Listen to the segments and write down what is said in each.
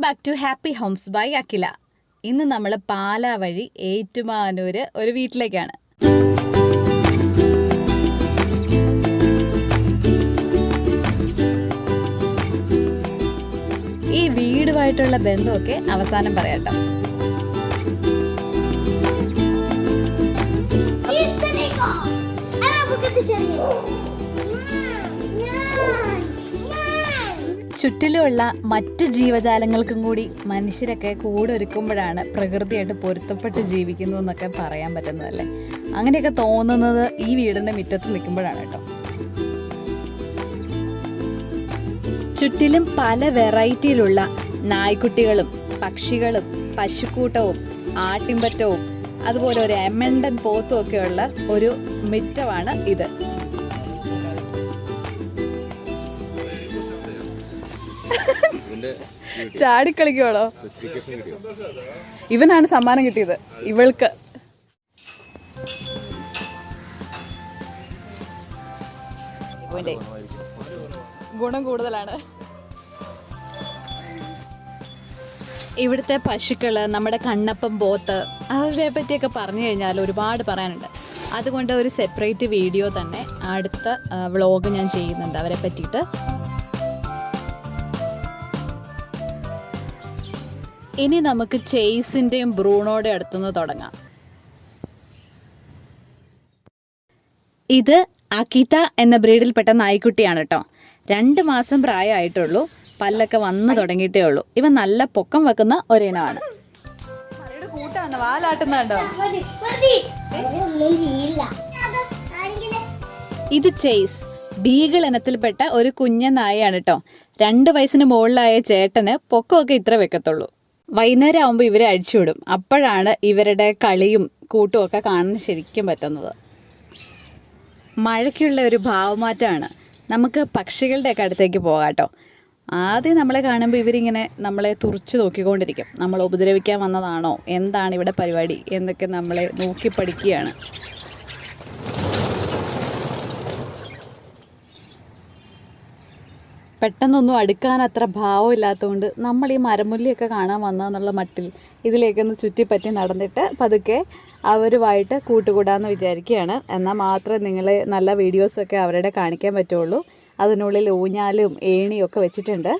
Back to happy homes by Akhila. ഇന്ന് നമ്മൾ പാലാ വഴി ഏറ്റുമാനൂർ ഒരു വീട്ടിലേക്കാണ്. ഈ വീടുമായിട്ടുള്ള ബന്ധമൊക്കെ അവസാനം പറയാട്ടോ. ചുറ്റിലുമുള്ള മറ്റ് ജീവജാലങ്ങൾക്കും കൂടി മനുഷ്യരൊക്കെ കൂടെ ഒരുക്കുമ്പോഴാണ് പ്രകൃതിയായിട്ട് പൊരുത്തപ്പെട്ട് ജീവിക്കുന്നു എന്നൊക്കെ പറയാൻ പറ്റുന്നതല്ലേ. അങ്ങനെയൊക്കെ തോന്നുന്നത് ഈ വീടിൻ്റെ മുറ്റത്ത് നിൽക്കുമ്പോഴാണ് കേട്ടോ. ചുറ്റിലും പല വെറൈറ്റിയിലുള്ള നായ്ക്കുട്ടികളും പക്ഷികളും പശുക്കൂട്ടവും ആട്ടിൻപറ്റവും അതുപോലെ ഒരു എമണ്ടൻ പോത്തും ഒക്കെയുള്ള ഒരു മുറ്റമാണ് ഇത്. ചാടിക്കളിക്കുവാണോ? ഇവനാണ് സമ്മാനം കിട്ടിയത്, ഇവൾക്ക്. ഗുണം കൂടുതലാണ്. ഇവിടുത്തെ പശുക്കള്, നമ്മുടെ കണ്ണപ്പം പോത്ത്, അതിനെ പറ്റിയൊക്കെ പറഞ്ഞു കഴിഞ്ഞാൽ ഒരുപാട് പറയാനുണ്ട്. അതുകൊണ്ട് ഒരു സെപ്പറേറ്റ് വീഡിയോ തന്നെ അടുത്ത വ്ളോഗ് ഞാൻ ചെയ്യുന്നുണ്ട് അവരെ പറ്റിയിട്ട്. ഇനി നമുക്ക് ചേസിൻ്റെയും ബ്രൂണോയുടെ അടുത്തുനിന്ന് തുടങ്ങാം. ഇത് അക്കിത എന്ന ബ്രീഡിൽപ്പെട്ട നായ്ക്കുട്ടിയാണ് കേട്ടോ. 2 മാസം പ്രായമായിട്ടുള്ളൂ. പല്ലൊക്കെ വന്ന് തുടങ്ങിയിട്ടേ ഉള്ളൂ. ഇവൻ നല്ല പൊക്കം വെക്കുന്ന ഒരിനമാണ്. വാലാട്ടുന്നുണ്ടോ? ഇത് ചേസ്, ബീഗിൾ ഇനത്തിൽപ്പെട്ട ഒരു കുഞ്ഞൻ നായയാണ് കേട്ടോ. 2 വയസ്സിന് മുകളിലായ ചേട്ടന് പൊക്കമൊക്കെ ഇത്ര വെക്കത്തുള്ളൂ. വൈകുന്നേരം ആകുമ്പോൾ ഇവരെ അഴിച്ചുവിടും. അപ്പോഴാണ് ഇവരുടെ കളിയും കൂട്ടും ഒക്കെ കാണാൻ ശരിക്കും പറ്റുന്നത്. മഴയ്ക്കുള്ള ഒരു ഭാവമാറ്റമാണ്. നമുക്ക് പക്ഷികളുടെയൊക്കെ അടുത്തേക്ക് പോകാം കേട്ടോ. ആദ്യം നമ്മളെ കാണുമ്പോൾ ഇവരിങ്ങനെ നമ്മളെ തുറച്ചു നോക്കിക്കൊണ്ടിരിക്കും. നമ്മൾ ഉപദ്രവിക്കാൻ വന്നതാണോ, എന്താണ് ഇവിടെ പരിപാടി എന്നൊക്കെ നമ്മളെ നോക്കി പഠിക്കുകയാണ്. പെട്ടെന്നൊന്നും അടുക്കാൻ അത്ര ഭാവമില്ലാത്തതുകൊണ്ട് നമ്മൾ ഈ മരമുല്ലിയൊക്കെ കാണാൻ വന്നതെന്നുള്ള മട്ടിൽ ഇതിലേക്കൊന്ന് ചുറ്റിപ്പറ്റി നടന്നിട്ട് പതുക്കെ അവരുമായിട്ട് കൂട്ടുകൂടാമെന്ന് വിചാരിക്കുകയാണ്. എന്നാൽ മാത്രമേ നിങ്ങളെ നല്ല വീഡിയോസൊക്കെ അവരുടെ കാണിക്കാൻ പറ്റുള്ളൂ. അതിനുള്ളിൽ ഊഞ്ഞാലും ഏണിയും ഒക്കെ വെച്ചിട്ടുണ്ട്.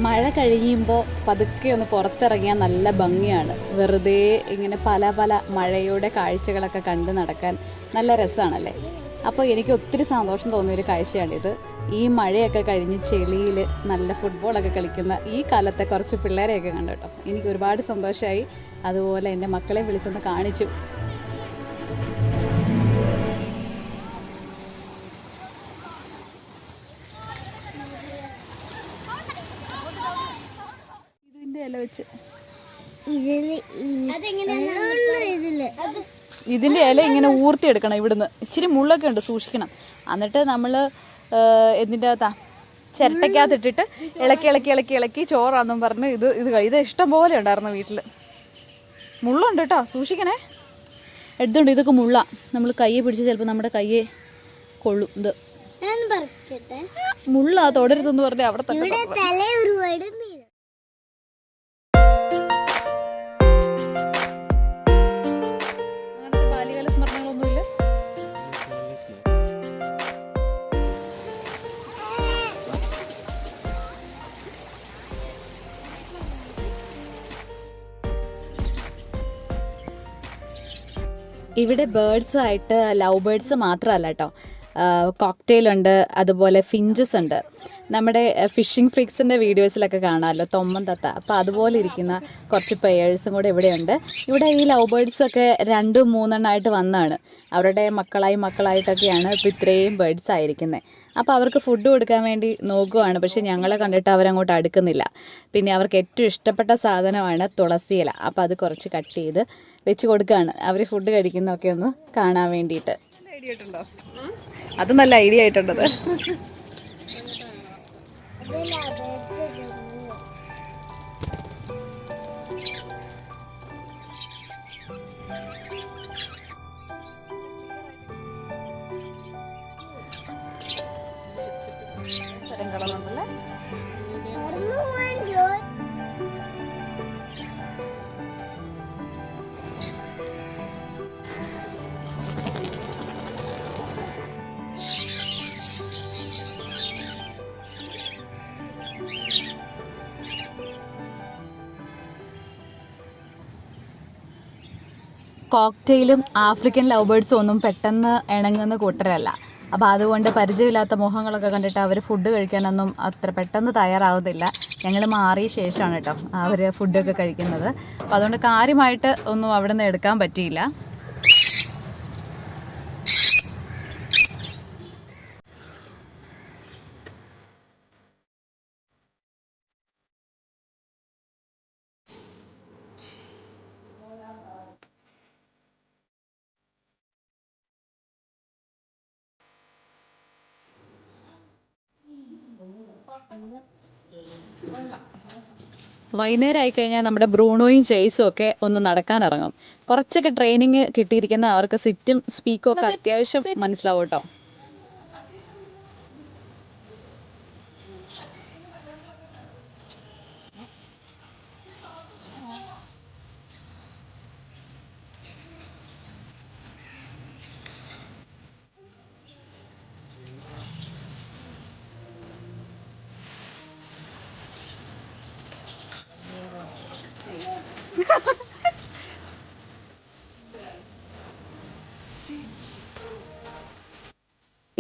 മഴ കഴിയുമ്പോൾ പതുക്കെ ഒന്ന് പുറത്തിറങ്ങിയാൽ നല്ല ഭംഗിയാണ്. വെറുതെ ഇങ്ങനെ പല പല മഴയുടെ കാഴ്ചകളൊക്കെ കണ്ട് നടക്കാൻ നല്ല രസമാണല്ലേ. അപ്പോൾ എനിക്ക് ഒത്തിരി സന്തോഷം തോന്നിയൊരു കാഴ്ചയാണിത്. ഈ മഴയൊക്കെ കഴിഞ്ഞ് ചെളിയിൽ നല്ല ഫുട്ബോളൊക്കെ കളിക്കുന്ന ഈ കാലത്തെ കുറച്ച് പിള്ളേരെയൊക്കെ കണ്ടു കേട്ടോ. എനിക്ക് ഒരുപാട് സന്തോഷമായി. അതുപോലെ എൻ്റെ മക്കളെ വിളിച്ചൊന്ന് കാണിച്ചു. ഇതിൻ്റെ ഇല ഇങ്ങനെ ഊർത്തിയെടുക്കണം. ഇവിടുന്ന് ഇച്ചിരി മുള്ളൊക്കെ ഉണ്ട്, സൂക്ഷിക്കണം. എന്നിട്ട് നമ്മൾ എന്തിൻ്റെ അകത്താ ചിരട്ടയ്ക്കകത്തിട്ടിട്ട് ഇളക്കി ഇളക്കി ഇളക്കി ഇളക്കി ചോറാന്നും പറഞ്ഞ് ഇത് ഇഷ്ടം പോലെ ഉണ്ടായിരുന്നു വീട്ടിൽ. മുള്ളുണ്ട് കേട്ടോ, സൂക്ഷിക്കണേ. എടുത്തുണ്ട്, ഇതൊക്കെ മുള്ള. നമ്മൾ കയ്യെ പിടിച്ച് ചിലപ്പോൾ നമ്മുടെ കയ്യെ കൊള്ളും. ഇത് മുള്ള തൊടരുതെന്ന് പറഞ്ഞാൽ അവിടെ തന്നെ. ഇവിടെ ബേർഡ്സായിട്ട് ലവ് ബേർഡ്സ് മാത്രമല്ല കേട്ടോ, കോക്ടെയിലുണ്ട്, അതുപോലെ ഫിഞ്ചസ് ഉണ്ട്. നമ്മുടെ ഫിഷിംഗ് ഫ്രിക്സിൻ്റെ വീഡിയോസിലൊക്കെ കാണാമല്ലോ തൊമ്മൻ തത്ത. അപ്പോൾ അതുപോലെ ഇരിക്കുന്ന കുറച്ച് പെയേഴ്സും കൂടെ ഇവിടെയുണ്ട്. ഇവിടെ ഈ ലവ് ബേർഡ്സൊക്കെ 2-3 വന്നാണ്. അവരുടെ മക്കളായിട്ടൊക്കെയാണ് ഇപ്പോൾ ഇത്രയും ബേർഡ്സ് ആയിരിക്കുന്നത്. അപ്പോൾ അവർക്ക് ഫുഡ് കൊടുക്കാൻ വേണ്ടി നോക്കുകയാണ്. പക്ഷേ ഞങ്ങളെ കണ്ടിട്ട് അവരങ്ങോട്ട് അടുക്കുന്നില്ല. പിന്നെ അവർക്ക് ഏറ്റവും ഇഷ്ടപ്പെട്ട സാധനമാണ് തുളസിയില. അപ്പോൾ അത് കുറച്ച് കട്ട് ചെയ്ത് വെച്ച് കൊടുക്കുകയാണ്. അവർ ഫുഡ് കഴിക്കുന്നതൊക്കെ ഒന്ന് കാണാൻ വേണ്ടിയിട്ട്. ഐഡിയ ആയിട്ടുണ്ടോ? അത് നല്ല ഐഡിയ ആയിട്ടുണ്ടത്. കളറുണ്ടല്ലേ. കോക്ടെയിലും ആഫ്രിക്കൻ ലവ് ബേർഡ്സും ഒന്നും പെട്ടെന്ന് ഇണങ്ങുന്ന കൂട്ടരല്ല. അപ്പോൾ അതുകൊണ്ട് പരിചയമില്ലാത്ത മുഖങ്ങളൊക്കെ കണ്ടിട്ട് അവർ ഫുഡ് കഴിക്കാനൊന്നും അത്ര പെട്ടെന്ന് തയ്യാറാവുന്നില്ല. ഞങ്ങൾ മാറിയ ശേഷമാണ് കേട്ടോ അവർ ഫുഡൊക്കെ കഴിക്കുന്നത്. അപ്പോൾ അതുകൊണ്ട് കാര്യമായിട്ട് ഒന്നും അവിടെ നിന്ന് എടുക്കാൻ പറ്റിയില്ല. വൈകുന്നേരം ആയിക്കഴിഞ്ഞാൽ നമ്മുടെ ബ്രൂണോയും ചേസും ഒക്കെ ഒന്ന് നടക്കാനിറങ്ങും. കുറച്ചൊക്കെ ട്രെയിനിങ് കിട്ടിയിരിക്കുന്ന അവർക്ക് സിറ്റും സ്പീക്കും ഒക്കെ അത്യാവശ്യം മനസ്സിലാവും കേട്ടോ.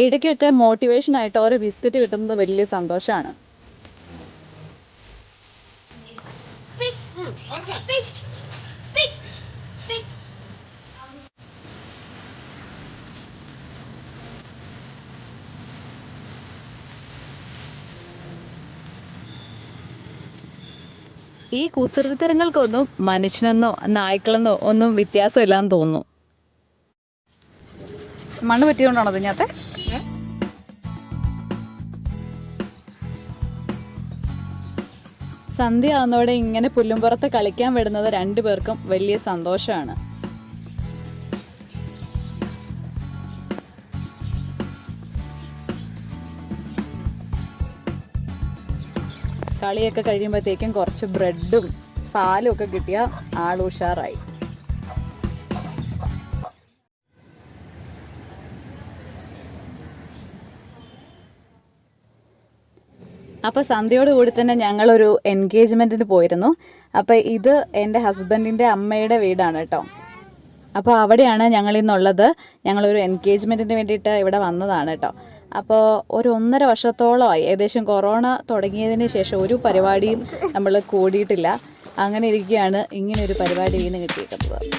ഇടയ്ക്കൊക്കെ മോട്ടിവേഷനായിട്ട് ഓരോ ബിസ്ക്കറ്റ് കിട്ടുന്നത് വലിയ സന്തോഷമാണ്. ഈ കുസൃതിത്തരങ്ങൾക്കൊന്നും മനുഷ്യനെന്നോ നായ്ക്കളെന്നോ ഒന്നും വ്യത്യാസമില്ലാന്ന് തോന്നുന്നു. മണ്ണ് പറ്റിയോണ്ടാണോ ഇതിനകത്തെ? സന്ധ്യ ആവുന്നതോടെ ഇങ്ങനെ പുല്ലുംപുറത്ത് കളിക്കാൻ വിടുന്നത് 2 പേർക്കും വലിയ സന്തോഷമാണ്. കളിയൊക്കെ കഴിയുമ്പോഴത്തേക്കും കുറച്ച് ബ്രെഡും പാലും ഒക്കെ കിട്ടിയാൽ ആൾ ഉഷാറായി. അപ്പോൾ സന്ധ്യയോടുകൂടി തന്നെ ഞങ്ങളൊരു എൻഗേജ്മെൻറ്റിന് പോയിരുന്നു. അപ്പോൾ ഇത് എൻ്റെ ഹസ്ബൻഡിൻ്റെ അമ്മയുടെ വീടാണ് കേട്ടോ. അപ്പോൾ അവിടെയാണ് ഞങ്ങളിന്നുള്ളത്. ഞങ്ങളൊരു എൻഗേജ്മെൻറ്റിന് വേണ്ടിയിട്ട് ഇവിടെ വന്നതാണ് കേട്ടോ. അപ്പോൾ ഒരു 1.5 വർഷത്തോളമായി, ഏകദേശം കൊറോണ തുടങ്ങിയതിന് ശേഷം ഒരു പരിപാടിയും നമ്മൾ കൂടിയിട്ടില്ല. അങ്ങനെ ഇരിക്കുകയാണ് ഇങ്ങനൊരു പരിപാടി വീണ് കിട്ടിയിരിക്കുന്നത്.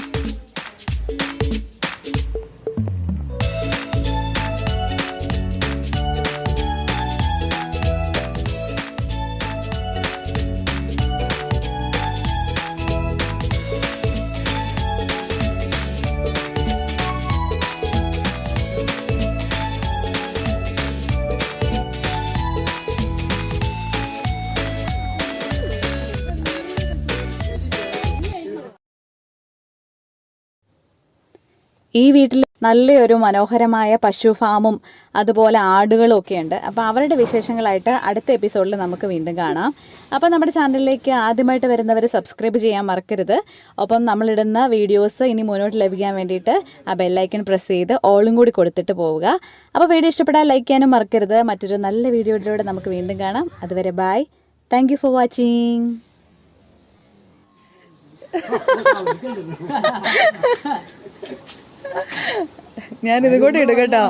ഈ വീട്ടിൽ നല്ലൊരു മനോഹരമായ പശു ഫാമും അതുപോലെ ആടുകളും ഒക്കെ ഉണ്ട്. അപ്പോൾ അവരുടെ വിശേഷങ്ങളായിട്ട് അടുത്ത എപ്പിസോഡിൽ നമുക്ക് വീണ്ടും കാണാം. അപ്പോൾ നമ്മുടെ ചാനലിലേക്ക് ആദ്യമായിട്ട് വരുന്നവർ സബ്സ്ക്രൈബ് ചെയ്യാൻ മറക്കരുത്. ഒപ്പം നമ്മളിടുന്ന വീഡിയോസ് ഇനി മുന്നോട്ട് ലഭിക്കാൻ വേണ്ടിയിട്ട് ആ ബെല്ലൈക്കൺ പ്രസ് ചെയ്ത് ഓളും കൂടി കൊടുത്തിട്ട് പോവുക. അപ്പോൾ വീഡിയോ ഇഷ്ടപ്പെട്ടാൽ ലൈക്ക് ചെയ്യാനും മറക്കരുത്. മറ്റൊരു നല്ല വീഡിയോയിലൂടെ നമുക്ക് വീണ്ടും കാണാം. അതുവരെ bye. Thank you for watching. ഞാനിത് കൂടെ ഇടും കേട്ടോ.